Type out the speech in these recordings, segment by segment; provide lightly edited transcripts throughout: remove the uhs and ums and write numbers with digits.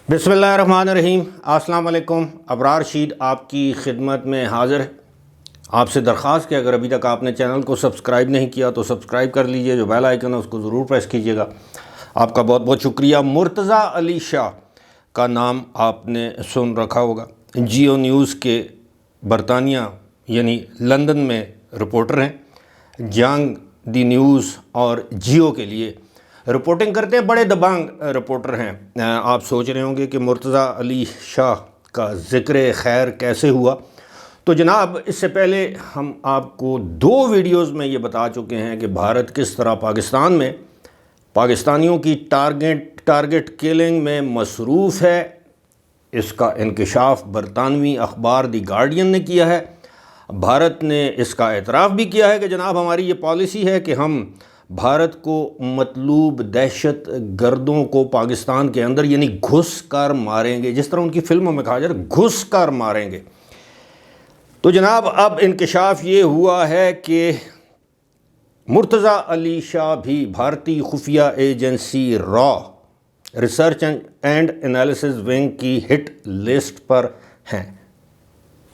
बिस्मिल्लाहिर्रहमानिर्रहीम। अस्सलाम वालेकुम। अबरार रशीद आपकी खिदमत में हाज़िर है। आपसे दरख्वास्त कि अगर अभी तक आपने चैनल को सब्सक्राइब नहीं किया तो सब्सक्राइब कर लीजिए, जो बेल आइकन है उसको ज़रूर प्रेस कीजिएगा। आपका बहुत बहुत शुक्रिया। मुर्तज़ा अली शाह का नाम आपने सुन रखा होगा। जियो न्यूज़ के बरतानिया यानी लंदन में रिपोर्टर हैं। जंग दी न्यूज़ और जियो के लिए रिपोर्टिंग करते हैं। बड़े दबंग रिपोर्टर हैं। आप सोच रहे होंगे कि मुर्तज़ा अली शाह का ज़िक्र खैर कैसे हुआ। तो जनाब, इससे पहले हम आपको 2 वीडियोज़ में ये बता चुके हैं कि भारत किस तरह पाकिस्तान में पाकिस्तानियों की टारगेट किलिंग में मसरूफ़ है। इसका इंकशाफ बरतानवी अखबार दी गार्डियन ने किया है। भारत ने इसका एतराफ़ भी किया है कि जनाब हमारी ये पॉलिसी है कि हम भारत को मतलूब दहशत गर्दों को पाकिस्तान के अंदर यानी घुस कर मारेंगे, जिस तरह उनकी फिल्मों में कहा जाए घुस कर मारेंगे। तो जनाब अब इंकशाफ ये हुआ है कि मुर्तज़ा अली शाह भी भारतीय खुफिया agency raw research and analysis wing की हिट लिस्ट पर हैं।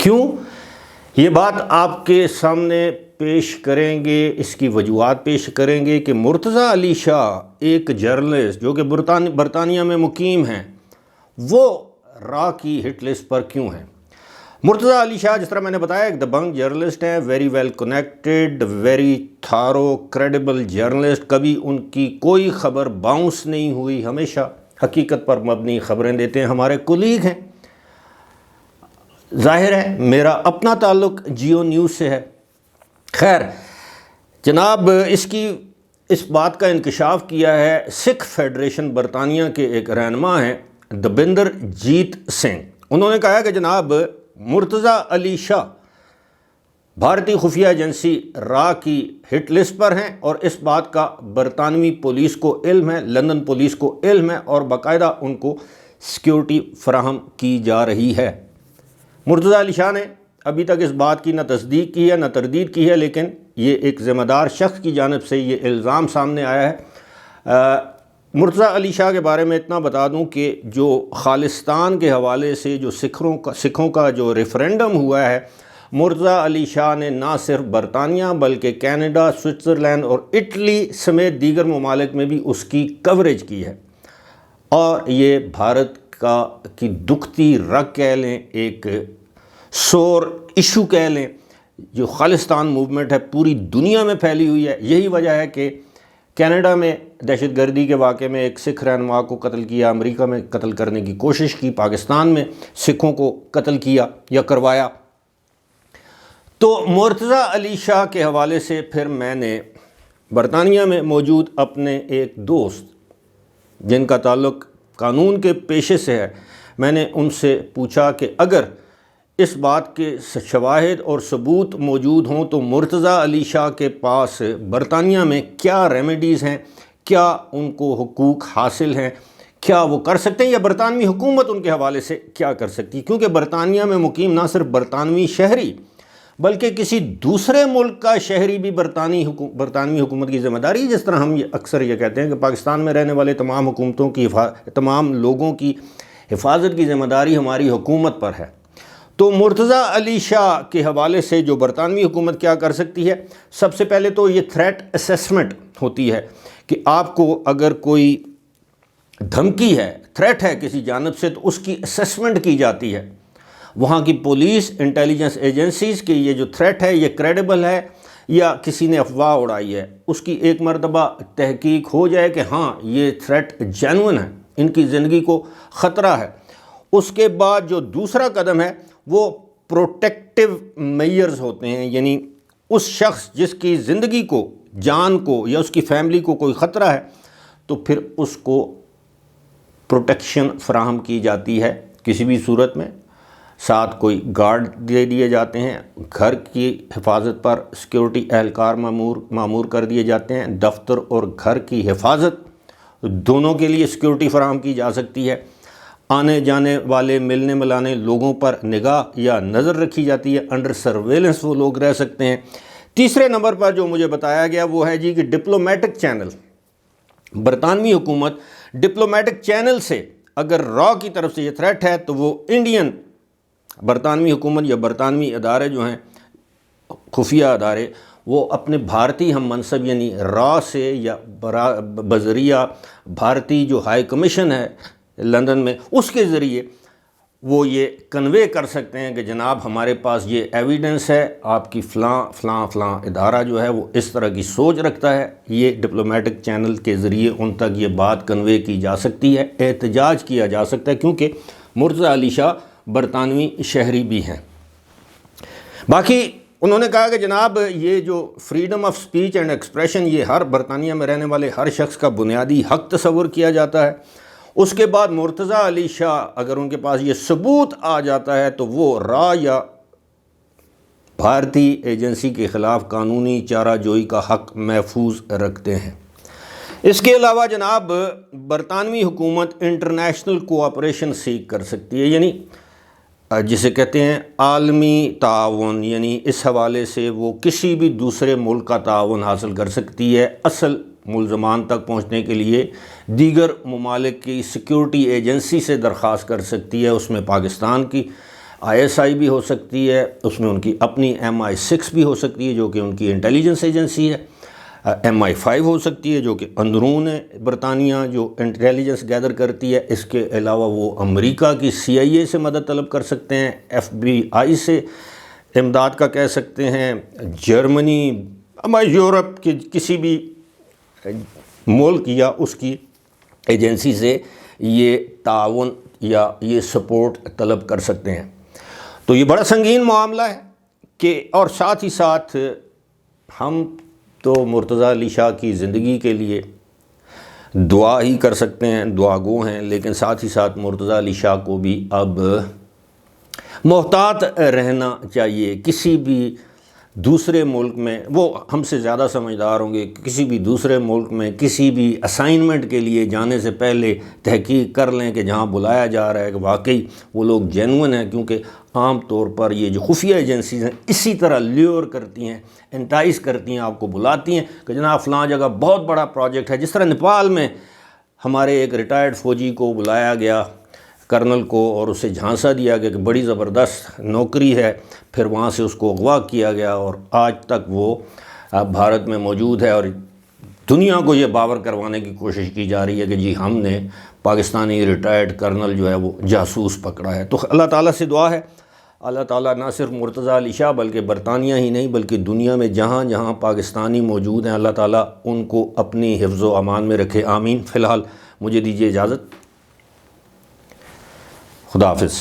क्यों? ये बात आपके सामने पेश करेंगे, इसकी वजूहात पेश करेंगे कि मुर्तज़ा अली शाह एक जर्नलिस्ट जो कि बरतानिया में मुकीम हैं, वो रॉ की हिट लिस्ट पर क्यों हैं। मुर्तज़ा अली शाह, जिस तरह मैंने बताया, एक दबंग जर्नलिस्ट हैं। वेरी वेल कनेक्टेड, वेरी थारो, क्रेडिबल जर्नलिस्ट। कभी उनकी कोई खबर बाउंस नहीं हुई, हमेशा हकीकत पर मबनी खबरें देते हैं। हमारे कुलीग हैं। ज़ाहिर है मेरा अपना ताल्लुक़ जियो न्यूज़ से है। खैर जनाब, इस बात का इंकशाफ किया है सिख फेडरेशन बरतानिया के एक रहनुमा हैं दबिंदर जीत सिंह। उन्होंने कहा कि जनाब मुर्तज़ा अली शाह भारतीय खुफिया एजेंसी रॉ की हिट लिस्ट पर हैं और इस बात का बरतानवी पुलिस को इल्म है, लंदन पुलिस को इल्म है और बाकायदा उनको सिक्योरिटी फराहम की जा रही है। मुर्तज़ा अली शाह ने अभी तक इस बात की न तस्दीक की है न तरदीद की है, लेकिन ये एक ज़िम्मेदार शख्स की जानिब से ये इल्ज़ाम सामने आया है। मुर्तज़ा अली शाह के बारे में इतना बता दूं कि जो खालिस्तान के हवाले से जो सिखों का जो रेफरेंडम हुआ है, मुर्तज़ा अली शाह ने ना सिर्फ बरतानिया बल्कि कनाडा, स्विट्ज़रलैंड और इटली समेत दीगर ममालिक में भी उसकी कवरेज की है। और ये भारत की दुखती रग कह लें, एक सोर इशू कह लें, जो खालिस्तान मूवमेंट है पूरी दुनिया में फैली हुई है। यही वजह है कि कनाडा में दहशतगर्दी के वाक़े में एक सिख रहनुमा को कत्ल किया, अमेरिका में कत्ल करने की कोशिश की, पाकिस्तान में सिखों को कत्ल किया या करवाया। तो मुर्तज़ा अली शाह के हवाले से फिर मैंने बरतानिया में मौजूद अपने एक दोस्त जिनका ताल्लुक़ कानून के पेशे से है, मैंने उनसे पूछा कि अगर इस बात के शवाहिद और सबूत मौजूद हों तो मुर्तज़ा अली शाह के पास बरतानिया में क्या रेमेडीज़ हैं, क्या उनको हुकूक हासिल हैं, क्या वो कर सकते हैं या बरतानवी हुकूमत उनके हवाले से क्या कर सकती है। क्योंकि बरतानिया में मुकीम ना सिर्फ बरतानवी शहरी बल्कि किसी दूसरे मुल्क का शहरी भी बरतानवी हुकूमत की ज़िम्मेदारी, जिस तरह हम अक्सर ये कहते हैं कि पाकिस्तान में रहने वाले तमाम हुकूमतों की तमाम लोगों की हिफाजत की ज़िम्मेदारी हमारी हुकूमत पर है। तो मुर्तज़ा अली शाह के हवाले से जो बरतानवी हुकूमत क्या कर सकती है, सबसे पहले तो ये थ्रेट असेसमेंट होती है कि आपको अगर कोई धमकी है, थ्रेट है किसी जानब से, तो उसकी असेसमेंट की जाती है। वहाँ की पुलिस, इंटेलिजेंस एजेंसीज़ की ये जो थ्रेट है ये क्रेडिबल है या किसी ने अफवाह उड़ाई है, उसकी एक मरतबा तहकीक हो जाए कि हाँ ये थ्रेट जेन्युइन है, इनकी ज़िंदगी को ख़तरा है। उसके बाद जो दूसरा कदम है वो प्रोटेक्टिव मेजर्स होते हैं, यानी उस शख्स जिसकी ज़िंदगी को, जान को या उसकी फैमिली को कोई ख़तरा है तो फिर उसको प्रोटेक्शन फराहम की जाती है किसी भी सूरत में। साथ कोई गार्ड दे दिए जाते हैं, घर की हिफाजत पर सिक्योरिटी एहलकार मामूर कर दिए जाते हैं। दफ्तर और घर की हिफाजत दोनों के लिए सिक्योरिटी फराहम की जा सकती है। आने जाने वाले, मिलने मिलाने लोगों पर निगाह या नज़र रखी जाती है, अंडर सर्वेलेंस वो लोग रह सकते हैं। तीसरे नंबर पर जो मुझे बताया गया वो है जी कि डिप्लोमेटिक चैनल, बरतानवी हुकूमत डिप्लोमेटिक चैनल से اگر را کی طرف سے یہ تھریٹ ہے تو وہ انڈین برطانوی حکومت یا برطانوی ادارے جو ہیں خفیہ ادارے، وہ اپنے بھارتی ہم منصب یعنی را سے یا بذریعہ بھارتی جو ہائی کمیشن ہے لندن میں، اس کے ذریعے وہ یہ کنوے کر سکتے ہیں کہ جناب ہمارے پاس یہ ایویڈنس ہے، آپ کی فلاں فلاں فلاں ادارہ جو ہے وہ اس طرح کی سوچ رکھتا ہے۔ یہ ڈپلومیٹک چینل کے ذریعے ان تک یہ بات کنوے کی جا سکتی ہے، احتجاج کیا جا سکتا ہے، کیونکہ مرتضیٰ علی شاہ برطانوی شہری بھی ہیں۔ باقی انہوں نے کہا کہ جناب یہ جو freedom of speech and expression یہ ہر برطانیہ میں رہنے والے ہر شخص کا بنیادی حق تصور کیا جاتا ہے۔ اس کے بعد مرتضیٰ علی شاہ اگر ان کے پاس یہ ثبوت آ جاتا ہے تو وہ را یا بھارتی ایجنسی کے خلاف قانونی چارہ جوئی کا حق محفوظ رکھتے ہیں۔ اس کے علاوہ جناب برطانوی حکومت انٹرنیشنل کوآپریشن سیک کر سکتی ہے، یعنی جسے کہتے ہیں عالمی تعاون، یعنی اس حوالے سے وہ کسی بھی دوسرے ملک کا تعاون حاصل کر سکتی ہے۔ اصل ملزمان تک پہنچنے کے لیے دیگر ممالک کی سیکیورٹی ایجنسی سے درخواست کر سکتی ہے، اس میں پاکستان کی ISI بھی ہو سکتی ہے، اس میں ان کی اپنی MI6 بھی ہو سکتی ہے جو کہ ان کی انٹیلیجنس ایجنسی ہے، MI5 ہو سکتی ہے جو کہ اندرون برطانیہ جو انٹیلیجنس گیدر کرتی ہے۔ اس کے علاوہ وہ امریکہ کی CIA سے مدد طلب کر سکتے ہیں، FBI سے امداد کا کہہ سکتے ہیں، جرمنی، یورپ کے کسی بھی ملک یا اس کی ایجنسی سے یہ تعاون یا یہ سپورٹ طلب کر سکتے ہیں۔ تو یہ بڑا سنگین معاملہ ہے کہ اور ساتھ ہی ساتھ ہم تو مرتضیٰ علی شاہ کی زندگی کے لیے دعا ہی کر سکتے ہیں، دعا گو ہیں، لیکن ساتھ ہی ساتھ مرتضیٰ علی شاہ کو بھی اب محتاط رہنا چاہیے۔ کسی بھی دوسرے ملک میں وہ ہم سے زیادہ سمجھدار ہوں گے، کسی بھی دوسرے ملک میں کسی بھی اسائنمنٹ کے لیے جانے سے پہلے تحقیق کر لیں کہ جہاں بلایا جا رہا ہے کہ واقعی وہ لوگ جینون ہیں، کیونکہ عام طور پر یہ جو خفیہ ایجنسیز ہیں اسی طرح لیور کرتی ہیں، انٹائز کرتی ہیں، آپ کو بلاتی ہیں کہ جناب فلاں جگہ بہت بڑا پروجیکٹ ہے۔ جس طرح نیپال میں ہمارے ایک ریٹائرڈ فوجی کو بلایا گیا، کرنل کو، اور اسے جھانسا دیا گیا کہ بڑی زبردست نوکری ہے، پھر وہاں سے اس کو اغوا کیا گیا اور آج تک وہ بھارت میں موجود ہے، اور دنیا کو یہ باور کروانے کی کوشش کی جا رہی ہے کہ جی ہم نے پاکستانی ریٹائرڈ کرنل جو ہے وہ جاسوس پکڑا ہے۔ تو اللہ تعالیٰ سے دعا ہے اللہ تعالیٰ نہ صرف مرتضیٰ علی شاہ بلکہ برطانیہ ہی نہیں بلکہ دنیا میں جہاں جہاں پاکستانی موجود ہیں اللہ تعالیٰ ان کو اپنی حفظ و امان میں رکھے، آمین۔ فی الحال مجھے دیجیے اجازت، خدا حافظ۔